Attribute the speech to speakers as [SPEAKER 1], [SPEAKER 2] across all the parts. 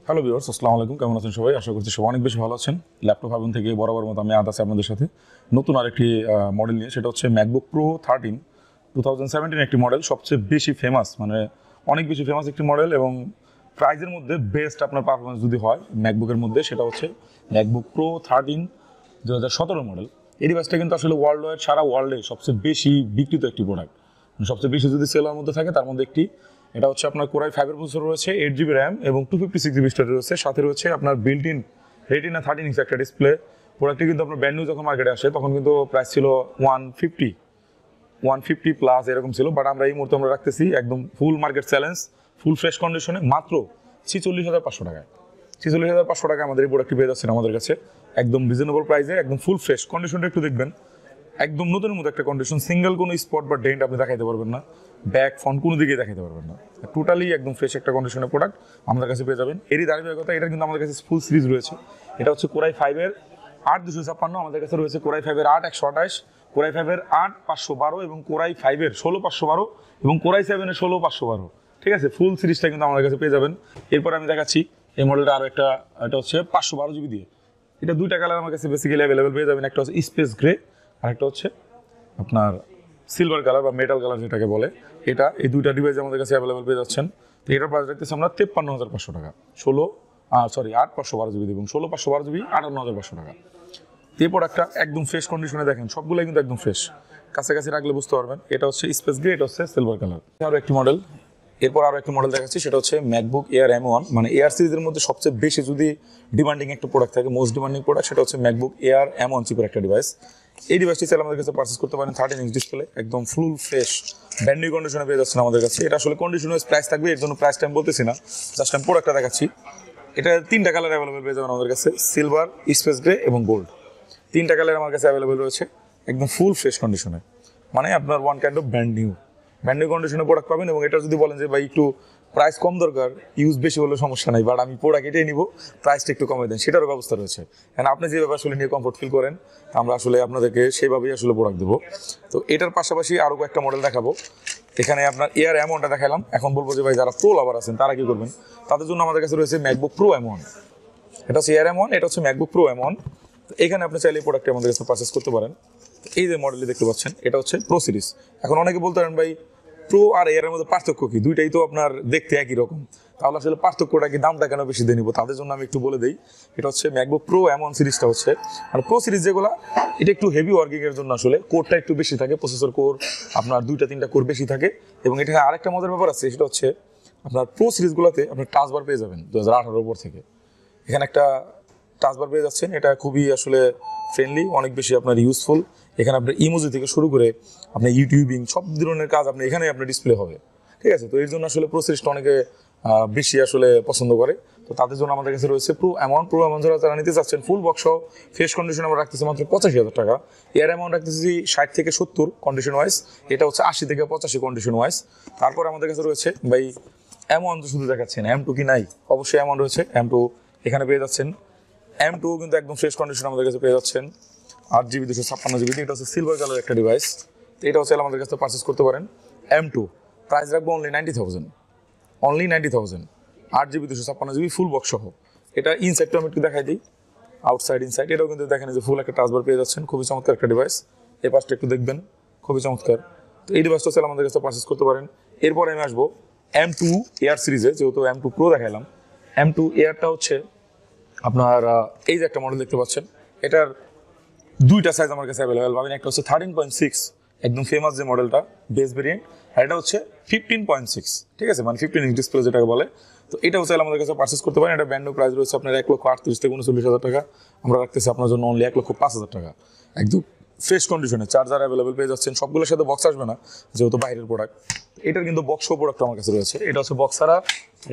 [SPEAKER 1] Hello viewers, আসসালামু আলাইকুম। কেমন আছেন সবাই? আশা করছি সবাই অনেক বেশি ভালো আছেন। ল্যাপটপ হাবন থেকে বরাবর মতো আমি আছি আপনাদের সাথে নতুন আরেকটি মডেল নিয়ে। সেটা হচ্ছে ম্যাকবুক প্রো 13 2017 একটি মডেল, সবচেয়ে বেশি ফেমাস, মানে অনেক বেশি ফেমাস একটি মডেল এবং প্রাইজের মধ্যে বেস্ট আপনার পারফরমেন্স যদি হয় ম্যাকবুকের মধ্যে সেটা হচ্ছে ম্যাকবুক প্রো 13 2017 মডেল। এই ডিভাইসটা কিন্তু আসলে ওয়ার্ল্ড ওয়াইড সারা ওয়ার্ল্ডে সবচেয়ে বেশি বিক্রিত একটি প্রোডাক্ট, সবচেয়ে বেশি যদি সেলার মধ্যে থাকে তার মধ্যে একটি। এটা হচ্ছে আপনার কোরাই 5 এর প্রসেসর রয়েছে, 8GB র্যাম এবং 256GB স্টোরেজ রয়েছে। সাথে রয়েছে আপনার বিল্ট ইন রেটিনা 13 ইঞ্চ একটা ডিসপ্লে। প্রোডাক্টটি কিন্তু আপনার ব্র্যান্ড নিউ যখন মার্কেটে আসে তখন কিন্তু প্রাইস ছিল 150 প্লাস এরকম ছিল, বাট আমরা এই মুহূর্তে আমরা রাখতেছি একদম ফুল মার্কেট চ্যালেঞ্জ, ফুল ফ্রেশ কন্ডিশনে মাত্র 46,500 টাকায়। 46,500 টাকায় আমাদের এই প্রোডাক্টটি পেয়ে যাচ্ছেন আমাদের কাছে একদম রিজনেবল প্রাইসে, একদম ফুল ফ্রেশ। কন্ডিশনটা একটু দেখবেন, একদম নতুনের মতো একটা কন্ডিশন, সিঙ্গেল কোনো স্পট বা ডেন্ট আপনি দেখাইতে পারবেন না, ব্যাক ফ্রন্ট কোনো দিকে দেখাইতে পারবেন না, টোটালি একদম ফ্রেশ একটা কন্ডিশনের প্রোডাক্ট আমাদের কাছে পেয়ে যাবেন। এরই ধারাবাহিকতা এটা কিন্তু আমাদের কাছে ফুল সিরিজ রয়েছে। এটা হচ্ছে কোরাই 5 এর 8 256, আমাদের কাছে রয়েছে কোরাই 5 এর 8 128, কোরাই 5 এর 8 512 এবং কোরাই 5 এর 16 512 এবং কোরাই 7 এর 16 512। ঠিক আছে, ফুল সিরিজটা কিন্তু আমাদের কাছে পেয়ে যাবেন। এরপর আমি দেখাচ্ছি এই মডেলটা আরও একটা, এটা হচ্ছে 512GB দিয়ে। এটা দুইটা কালার আমার কাছে বেসিক্যালি অ্যাভেলেবেল পেয়ে যাবেন, একটা হচ্ছে স্পেস গ্রে আর একটা হচ্ছে আপনার সিলভার কালার বা মেটাল কালার যেটাকে বলে। এই দুইটা ডিভাইস আমাদের কাছে অ্যাভেলেবেল পেয়ে যাচ্ছেন। তো এটার প্রাইস রাখতেছি আমরা 53,500 টাকা, 8 512GB এবং 16 512GB 58,500 টাকা। এই প্রোডাক্টটা একদম ফ্রেশ কন্ডিশনে, দেখেন সবগুলোই কিন্তু একদম ফ্রেশ, কাছাকাছি রাখলে বুঝতে পারবেন। এটা হচ্ছে স্পেস গ্রে, এটা হচ্ছে সিলভার কালার। আরও একটি মডেল, এরপর আরও একটি মডেল দেখাচ্ছি, সেটা হচ্ছে ম্যাকবুক এয়ার M1, মানে এয়ার সিরিজের মধ্যে সবচেয়ে বেশি যদি ডিমান্ডিং একটা প্রোডাক্ট থাকে, মোস্ট ডিমান্ডিং প্রোডাক্ট, সেটা হচ্ছে ম্যাকবুক এয়ার M1 চিপের একটা ডিভাইস। এই ডিভাইসটি চাইলে আমাদের কাছে পারচেস করতে পারেন 13 ইঞ্চ ডিসপ্লে, একদম ফুল ফ্রেশ ব্র্যান্ড নিউ কন্ডিশনে পেয়ে যাচ্ছেন আমাদের কাছে। এটা আসলে কন্ডিশন ওয়াইজ প্রাইস থাকবে, এর জন্য প্রাইস আমি বলতেছি না, জাস্ট আমি প্রোডাক্টটা দেখাচ্ছি। এটা তিনটা কালার অ্যাভেলেবেল পেয়ে যাবেন আমাদের কাছে, সিলভার, স্পেস গ্রে এবং গোল্ড। তিনটা কালার আমার কাছে অ্যাভেলেবেল রয়েছে, একদম ফুল ফ্রেশ কন্ডিশনে, মানে আপনার one kind of brand new কন্ডিশনে প্রোডাক্ট পাবেন। এবং এটা যদি বলেন যে ভাই একটু প্রাইস কম দরকার, ইউজ বেশি হলে সমস্যা নাই, বাট আমি প্রোডাক্ট এটাই নিব, প্রাইসটা একটু কমে দেন, সেটারও ব্যবস্থা রয়েছে। কারণ আপনি যেভাবে আসলে নিয়ে কমফোর্ট ফিল করেন, আমরা আসলে আপনাদেরকে সেইভাবেই আসলে প্রোডাক্ট দেবো। তো এটার পাশাপাশি আরও কয়েকটা মডেল দেখাবো। এখানে আপনার এয়ার M1টা দেখালাম, এখন বলবো যে ভাই যারা প্রো লাভার আছেন তারা কি করবেন, তাদের জন্য আমাদের কাছে রয়েছে ম্যাকবুক প্রো M1। এটা হচ্ছে এয়ার M1, এটা হচ্ছে ম্যাকবুক প্রো M1। এখানে আপনি চাইলে এই প্রোডাক্টটি আমাদের কাছে পারচেস করতে পারেন। এই যে মডেলটি দেখতে পাচ্ছেন, এটা হচ্ছে প্রো সিরিজ। এখন অনেকে বলতে পারেন ভাই প্রো আর এয়ারের মধ্যে পার্থক্য কি, দুইটাই তো আপনার দেখতে একই রকম, তাহলে আসলে পার্থক্যটা কি, দামটা কেন বেশি দিয়ে নিব? তাদের জন্য আমি একটু বলে দিই, এটা হচ্ছে ম্যাকবুক প্রো M1 সিরিজটা হচ্ছে, আর প্রো সিরিজ যেগুলো, এটা একটু হেভি ওয়ার্কিংয়ের জন্য আসলে কোরটা একটু বেশি থাকে, প্রসেসর কোর আপনার 2-3টা কোর বেশি থাকে। এবং এটা আরেকটা মজার ব্যাপার আছে, সেটা হচ্ছে আপনার প্রো সিরিজগুলোতে আপনার টাচ বার পেয়ে যাবেন 2018 পর থেকে। এখানে একটা টাচ বার পেয়ে যাচ্ছেন, এটা খুবই আসলে ফ্রেন্ডলি, অনেক বেশি আপনার ইউজফুল। এখানে আপনার ইমোজি থেকে শুরু করে আপনার ইউটিউবিং সব ধরনের কাজ আপনি এখানে আপনার ডিসপ্লে হবে। ঠিক আছে, তো এর জন্য আসলে প্রো সিরিজটা অনেকে বেশি আসলে পছন্দ করে। তো তাদের জন্য আমাদের কাছে রয়েছে প্রো M1 যারা নিতে চাচ্ছেন ফুল বক্স ফ্রেশ কন্ডিশন, আমরা রাখতেছি মাত্র 85,000 টাকা। এয়ার M1 রাখতেছি 60 থেকে 70 কন্ডিশন ওয়াইজ, এটা হচ্ছে 80 থেকে 85 কন্ডিশন ওয়াইজ। তারপর আমাদের কাছে রয়েছে ভাই M1 তো শুধু দেখাচ্ছেন, M2 কি নাই? অবশ্যই M1 রয়েছে, M2 এখানে পেয়ে যাচ্ছেন। M2 কিন্তু একদম ফ্রেশ কন্ডিশন আমাদের কাছে পেয়ে যাচ্ছেন, 8GB 256GB। এটা হচ্ছে সিলভার কালার একটা ডিভাইস, তো এটা হচ্ছে আমাদের কাছে পারচেস করতে পারেন। M2 প্রাইস রাখবো only 90,000, 8GB 256GB full box সহ। এটা ইনসাইডটা আমি একটু দেখাই দিই, আউটসাইড ইনসাইড, এটাও কিন্তু দেখেন যে ফুল একটা টাচবার পেয়ে যাচ্ছেন, খুবই চমৎকার একটা ডিভাইস। এই পাশটা একটু দেখবেন, খুবই চমৎকার। তো এই ডিভাইসটা হচ্ছে আমাদের কাছে পারচেস করতে পারেন। এরপরে আমি আসবো M2 এয়ার সিরিজে, যেহেতু M2 প্রো দেখাইলাম, M2 এয়ারটা হচ্ছে আপনার এই যে একটা মডেল দেখতে পাচ্ছেন, এটার দুইটা সাইজ আমার কাছে অ্যাভেলেবেল পাবেন। একটা হচ্ছে 13.6, একদম ফেমাস যে মডেলটা, বেস ভেরিয়েন্ট, আর এটা হচ্ছে 15.6। ঠিক আছে, মানে 15 ইঞ্চ ডিসপ্লে যেটাকে বলে। তো এটা হচ্ছে আমাদের কাছে পারচেস করতে পারেন। এটা ব্র্যান্ড নিউ প্রাইস রয়েছে আপনার 1,38,000 থেকে 39,000 টাকা। আমরা রাখতেছি আপনার জন্য অনলি 1,05,000 টাকা, একদম ফ্রেশ কন্ডিশনে। চার্জার অ্যাভেলেবেল পেয়ে যাচ্ছেন, সবগুলোর সাথে বক্স আসবে না যেহেতু বাইরের প্রোডাক্ট। এটার কিন্তু বক্স সহ প্রোডাক্ট আমার কাছে রয়েছে, এটা হচ্ছে বক্স ছাড়া,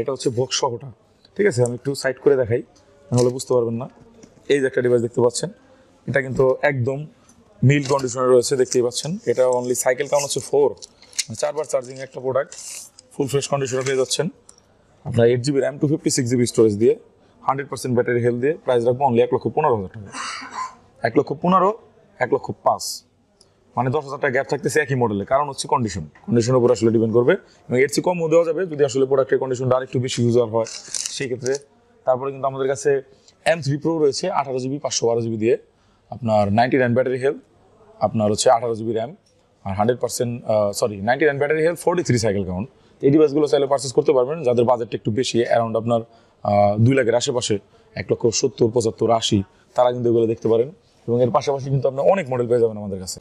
[SPEAKER 1] এটা হচ্ছে বক্স সহটা। ঠিক আছে, আমি একটু সাইড করে দেখাই, নাহলে বুঝতে পারবেন না। এই যে একটা ডিভাইস দেখতে পাচ্ছেন, এটা কিন্তু একদম মিল কন্ডিশনে রয়েছে, দেখতেই পাচ্ছেন। এটা অনলি সাইকেল কাউন্ট হচ্ছে 4, 4বার চার্জিং একটা প্রোডাক্ট, ফুল ফ্রেশ কন্ডিশনে পেয়ে যাচ্ছেন। আপনার 8GB র্যাম 256GB স্টোরেজ দিয়ে 100% ব্যাটারি হেলথ দিয়ে প্রাইস রাখবো অনলি 1,15,000 টাকা। 1,15,000, 1,05,000, মানে 10,000 টাকা গ্যাপ থাকতেছে একই মডেলে। কারণ হচ্ছে কন্ডিশনের উপর আসলে ডিপেন্ড করবে, এবং এর চেয়ে কমও দেওয়া যাবে যদি আসলে প্রোডাক্টের কন্ডিশনটা আরেকটু বেশি ইউজার হয়, সেই ক্ষেত্রে তারপরে কিন্তু আমাদের কাছে M3 Pro রয়েছে 18GB 512GB দিয়ে, আপনার 99 ব্যাটারি হেলথ, আপনার হচ্ছে 18GB র্যাম, আর 100% 99 ব্যাটারি হেলথ, 43 সাইকেল কাউন্ট। এই ডিভাইসগুলো চাইলে পারচেস করতে পারবেন যাদের বাজেটটা একটু বেশি, অ্যারাউন্ড আপনার 2 লাখের আশেপাশে, 1,70,000, 75,000, 80, তারা কিন্তু এগুলো দেখতে পারেন। এবং এর পাশাপাশি কিন্তু আপনার অনেক মডেল পেয়ে যাবেন আমাদের কাছে।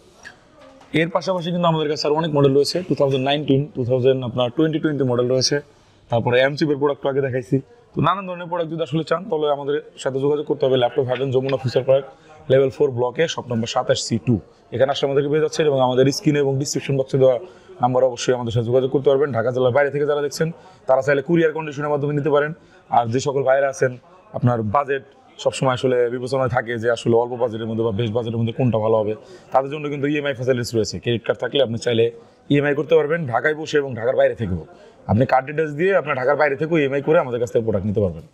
[SPEAKER 1] এর পাশাপাশি কিন্তু আমাদের কাছে আর অনেক মডেল রয়েছে, 2019, 2020 মডেল রয়েছে। তারপরে M-Chip এর প্রোডাক্ট আগে দেখাইছি। তো নানান ধরনের প্রোডাক্ট যদি আসলে চান তাহলে আমাদের সাথে যোগাযোগ করতে হবে। ল্যাপটপ হার্ডেন যমুনা ফিচার পার্ক, লেভেল 4 ব্লকে, শপ নম্বর 27C2। এখানে আসলে আমাদেরকে পেয়ে যাচ্ছে, এবং আমাদের স্ক্রিনে এবং ডিসক্রিপশন বক্সে দেওয়া নাম্বার অবশ্যই আমাদের সাথে যোগাযোগ করতে পারবেন। ঢাকা জেলার বাইরে থেকে যারা দেখছেন তারা চাইলে কুরিয়ার কন্ডিশনের মাধ্যমে নিতে পারেন। আর যে সকল বাইরে আছেন, আপনার বাজেট সবসময় আসলে বিবেচনায় থাকে যে আসলে অল্প বাজেটের মধ্যে বা বেশ বাজেটের মধ্যে কোনটা ভালো হবে, তাদের জন্য কিন্তু ইএমআই ফ্যাসিলিটিস রয়েছে। ক্রেডিট কার্ড থাকলে আপনি চাইলে ইএমআই করতে পারবেন ঢাকায় বসে এবং ঢাকার বাইরে থেকেও। আপনি কার্ড ডিটেলস দিয়ে আপনার ঢাকার বাইরে থেকেও ইএমআই করে আমাদের কাছ থেকে প্রোডাক্ট নিতে পারবেন।